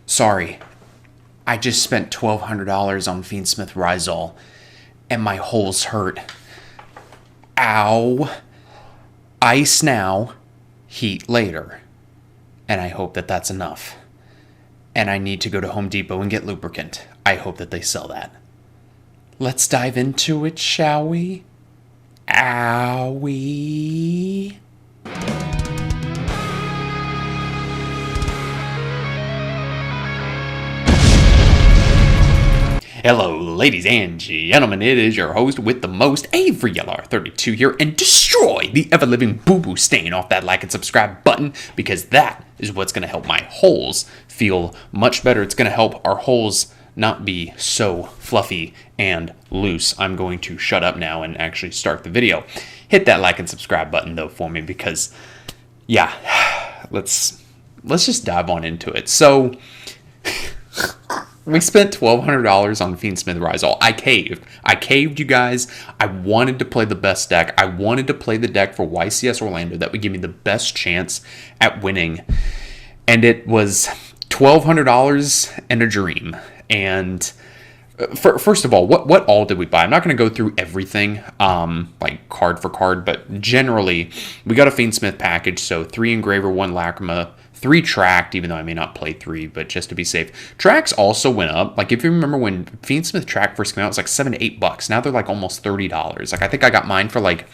Sorry. I just spent $1,200 on Fiendsmith Ryzeal, and my holes hurt. Ow. Ice now, heat later. And I hope that that's enough. And I need to go to Home Depot and get lubricant. I hope that they sell that. Let's dive into it, shall we? Owie. Hello, ladies and gentlemen, it is your host with the most, Ryzeal32 here, and destroy the ever-living boo-boo stain off that like and subscribe button, because that is what's going to help my holes feel much better. It's going to help our holes not be so fluffy and loose. I'm going to shut up now and actually start the video. Hit that like and subscribe button, though, for me, because, yeah, let's just dive on into it. So, we spent $1,200 on Fiendsmith Ryzeal. I caved, you guys. I wanted to play the best deck. I wanted to play the deck for YCS Orlando that would give me the best chance at winning. And it was $1,200 and a dream. And first of all, what all did we buy? I'm not going to go through everything, like card for card, but generally, we got a Fiendsmith package, so 3 Engraver, 1 Lacrima, 3 Tracked, even though I may not play 3, but just to be safe. Tracks also went up. Like, if you remember when Fiendsmith Track first came out, it was like $7 to $8. Now they're like almost $30. Like, I think I got mine for like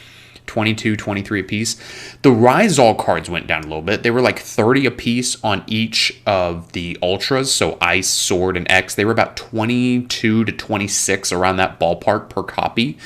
22, 23 a piece. The Ryzeal cards went down a little bit. They were like 30 a piece on each of the Ultras, so Ice, Sword, and X. They were about 22 to 26, around that ballpark per copy.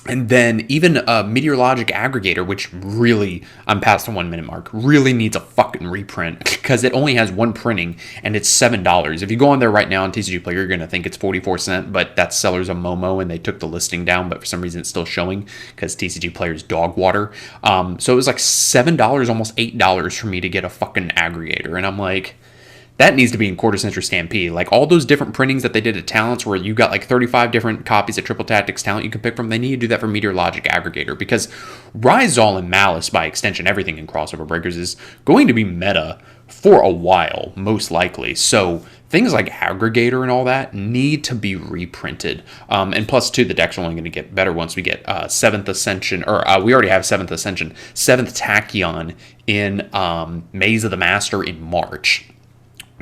And then even a Meteorologic Aggregator, which really, I'm past the 1 minute mark, really needs a fucking reprint because it only has 1 printing and it's $7. If you go on there right now on TCG Player, you're going to think it's 44 cents, but that seller's a Momo and they took the listing down, but for some reason it's still showing because TCG Player's dog water. So it was like $7, almost $8 for me to get a fucking aggregator. And I'm like, that needs to be in Quarter Century Stampede. Like, all those different printings that they did at Talents where you got like 35 different copies of Triple Tactics Talent you can pick from, they need to do that for Meteorologic Aggregator, because Ryzeal and Malice, by extension, everything in Crossover Breakers, is going to be meta for a while, most likely. So things like Aggregator and all that need to be reprinted. And plus, too, the decks are only going to get better once we get 7th Ascension, or we already have 7th Ascension, 7th Tachyon in Maze of the Master in March.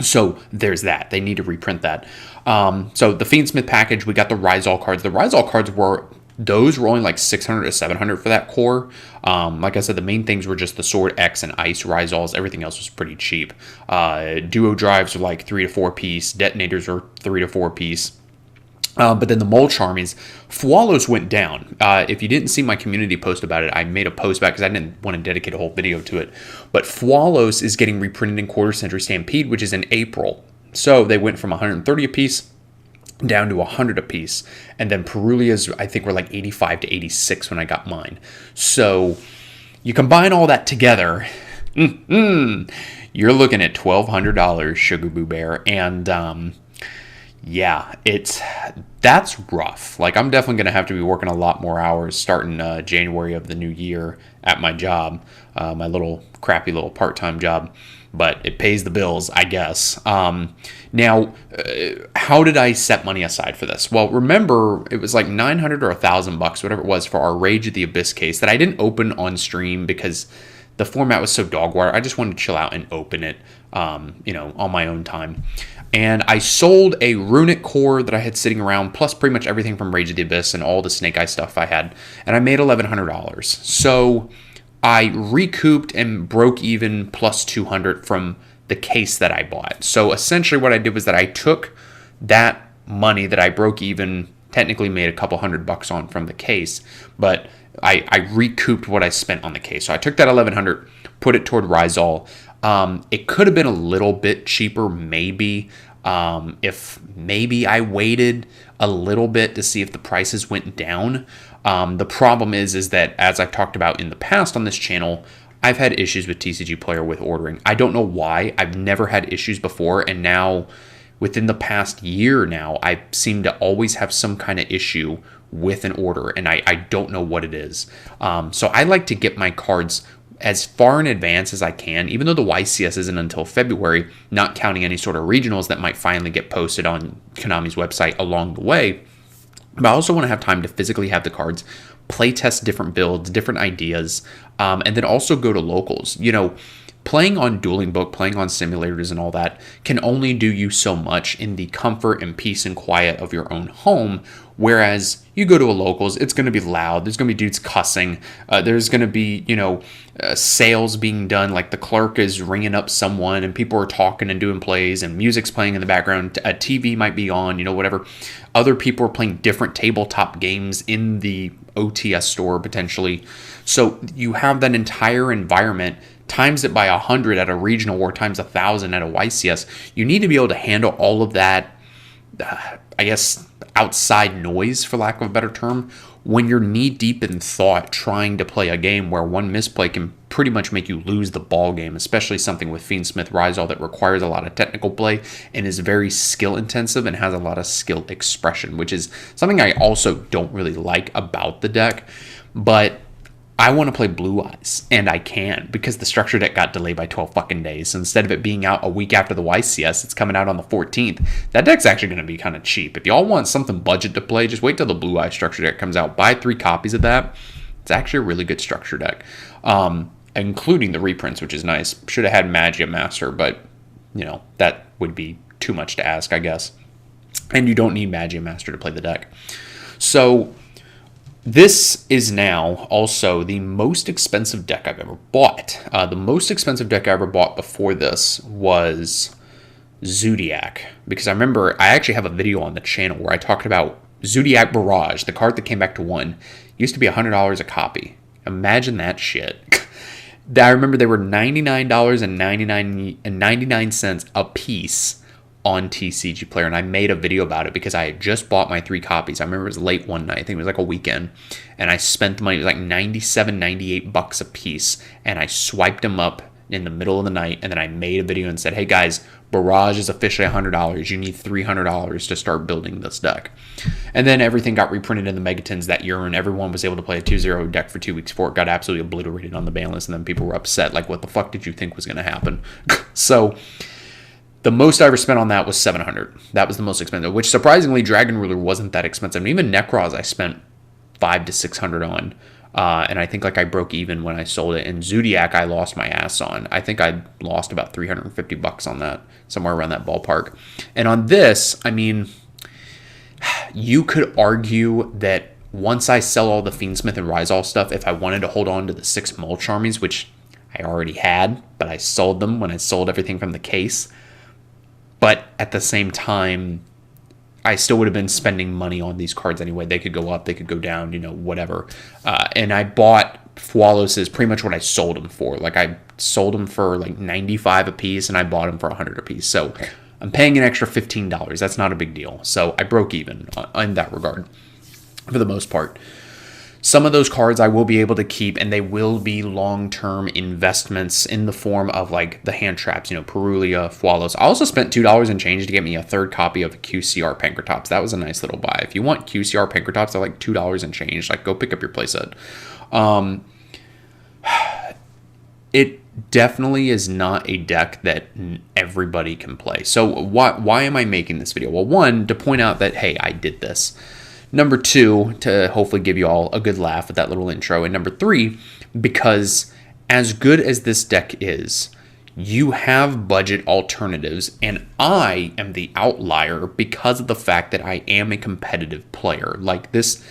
So there's that. They need to reprint that. So the Fiendsmith package, we got the Ryzeal cards. The Ryzeal cards were only like $600 to $700 for that core. Like I said, the main things were just the Sword, X, and Ice Ryzeals. Everything else was pretty cheap. Duo drives were like 3 to 4 piece. Detonators were 3 to 4 piece. But then the Mulch armies, Fualos went down. If you didn't see my community post about it, I made a post back because I didn't want to dedicate a whole video to it. But Fualos is getting reprinted in Quarter Century Stampede, which is in April. So they went from 130 a piece down to 100 a piece. And then Perulias, I think, were like 85 to 86 when I got mine. So you combine all that together, you're looking at $1,200, Sugar Boo Bear. And yeah, that's rough. Like, I'm definitely going to have to be working a lot more hours starting January of the new year at my job, my little crappy little part-time job, but it pays the bills, I guess. Now, how did I set money aside for this? Well, remember, it was like $900 or $1,000, whatever it was, for our Rage of the Abyss case that I didn't open on stream because the format was so dog water. I just wanted to chill out and open it, on my own time. And I sold a Runic core that I had sitting around, plus pretty much everything from Rage of the Abyss and all the Snake Eye stuff I had, and I made $1,100. So I recouped and broke even plus $200 from the case that I bought. So essentially what I did was that I took that money that I broke even, technically made a couple $100 on from the case, but I recouped what I spent on the case. So I took that $1,100, put it toward Ryzeal. It could have been a little bit cheaper, maybe, if maybe I waited a little bit to see if the prices went down. The problem is that, as I've talked about in the past on this channel, I've had issues with TCG Player with ordering. I don't know why. I've never had issues before, and now, within the past year now, I seem to always have some kind of issue with an order, and I don't know what it is. So I like to get my cards as far in advance as I can, even though the YCS isn't until February, not counting any sort of regionals that might finally get posted on Konami's website along the way. But I also want to have time to physically have the cards, play test different builds, different ideas, and then also go to locals. You know, playing on Dueling Book, playing on simulators and all that can only do you so much in the comfort and peace and quiet of your own home. Whereas you go to a locals, it's going to be loud. There's going to be dudes cussing. There's going to be, sales being done. Like the clerk is ringing up someone and people are talking and doing plays and music's playing in the background. A TV might be on, whatever. Other people are playing different tabletop games in the OTS store potentially. So you have that entire environment, times it by 100 at a regional or times 1,000 at a YCS. You need to be able to handle all of that, outside noise, for lack of a better term, when you're knee deep in thought trying to play a game where one misplay can pretty much make you lose the ball game, especially something with Fiendsmith Ryzeal that requires a lot of technical play and is very skill intensive and has a lot of skill expression, which is something I also don't really like about the deck. But I want to play Blue Eyes, and I can, because the structure deck got delayed by 12 fucking days. So instead of it being out a week after the YCS, it's coming out on the 14th. That deck's actually going to be kind of cheap. If y'all want something budget to play, just wait till the Blue Eyes structure deck comes out. Buy 3 copies of that. It's actually a really good structure deck, including the reprints, which is nice. Should have had Magia Master, but, that would be too much to ask, I guess. And you don't need Magia Master to play the deck. So this is now also the most expensive deck I've ever bought. The most expensive deck I ever bought before this was Zodiac, because I remember I actually have a video on the channel where I talked about Zodiac Barrage, the card that came back to 1. Used to be $100 a copy. Imagine that shit. I remember they were $99.99 a piece on TCG Player, and I made a video about it because I had just bought my 3 copies. I remember it was late one night. I think it was like a weekend, and I spent the money. It was like $98 a piece, and I swiped them up in the middle of the night, and then I made a video and said, hey guys, Barrage is officially $100. You need $300 to start building this deck. And then everything got reprinted in the Megatons that year, and everyone was able to play a 2-0 deck for 2 weeks before it got absolutely obliterated on the ban list, and then people were upset, like, what the fuck did you think was going to happen? So the most I ever spent on that was $700. That was the most expensive, which surprisingly, Dragon Ruler wasn't that expensive. And even Necroz I spent $500 to $600 on. And I think I broke even when I sold it. And Zodiac I lost my ass on. I think I lost about $350 on that, somewhere around that ballpark. And on this, you could argue that once I sell all the Fiendsmith and Ryzeal stuff, if I wanted to hold on to the 6 Mulch Armies, which I already had, but I sold them when I sold everything from the case. But at the same time, I still would have been spending money on these cards anyway. They could go up, they could go down, whatever. And I bought Fualoses pretty much what I sold them for. Like, I sold them for like $95 a piece, and I bought them for $100 a piece. So I'm paying an extra $15. That's not a big deal. So I broke even in that regard for the most part. Some of those cards I will be able to keep, and they will be long-term investments in the form of like the hand traps, Perulia, Fualos. I also spent $2 and change to get me a 3rd copy of QCR Pankratops. That was a nice little buy. If you want QCR Pankratops, they're like $2 and change. Like, go pick up your playset. It definitely is not a deck that everybody can play. So why am I making this video? Well, 1, to point out that, hey, I did this. Number 2, to hopefully give you all a good laugh with that little intro. And number 3, because as good as this deck is, you have budget alternatives, and I am the outlier because of the fact that I am a competitive player. Like, this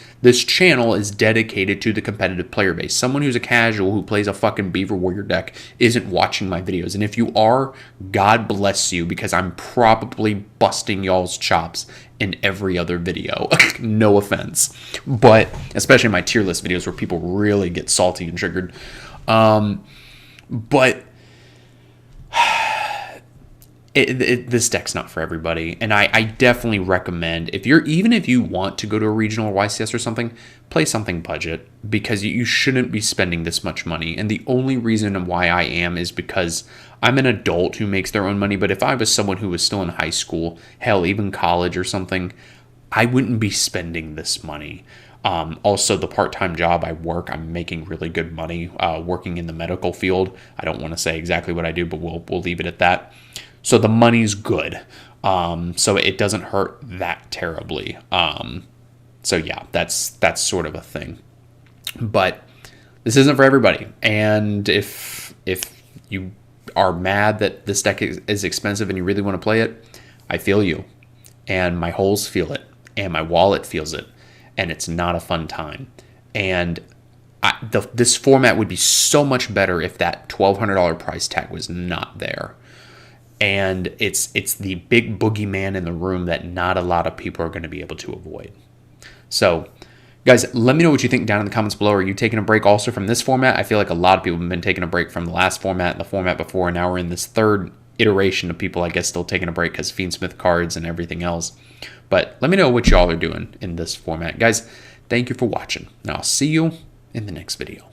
channel is dedicated to the competitive player base. Someone who's a casual who plays a fucking Beaver Warrior deck isn't watching my videos. And if you are, God bless you, because I'm probably busting y'all's chops in every other video. No offense. But especially my tier list videos where people really get salty and triggered. But this deck's not for everybody, and I definitely recommend, if you want to go to a regional or YCS or something, play something budget, because you shouldn't be spending this much money. And the only reason why I am is because I'm an adult who makes their own money. But if I was someone who was still in high school, hell, even college or something, I wouldn't be spending this money. Also, the part-time job I work, I'm making really good money working in the medical field. I don't want to say exactly what I do, but we'll leave it at that. So the money's good. So it doesn't hurt that terribly. So yeah, that's sort of a thing. But this isn't for everybody. And if you are mad that this deck is expensive and you really want to play it, I feel you. And my holes feel it. And my wallet feels it. And it's not a fun time. And this format would be so much better if that $1,200 price tag was not there. And it's the big boogeyman in the room that not a lot of people are going to be able to avoid. So, guys, let me know what you think down in the comments below. Are you taking a break also from this format? I feel like a lot of people have been taking a break from the last format and the format before, and now we're in this third iteration of people, I guess, still taking a break because Fiendsmith cards and everything else. But let me know what y'all are doing in this format. Guys, thank you for watching, and I'll see you in the next video.